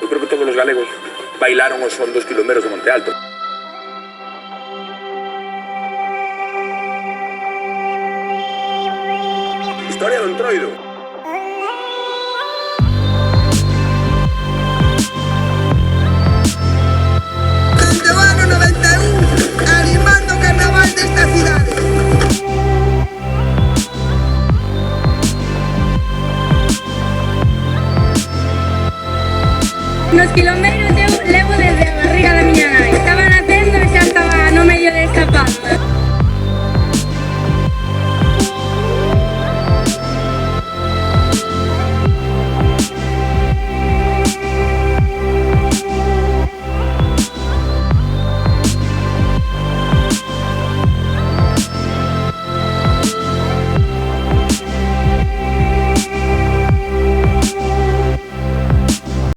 Eu creo que todos os galegos bailaron o son dos quilombeiros de Monte Alto. Historia do Entroido. Desde o ano 91, animando o carnaval desta cidade. Nos quilombeiros eu levo desde a barriga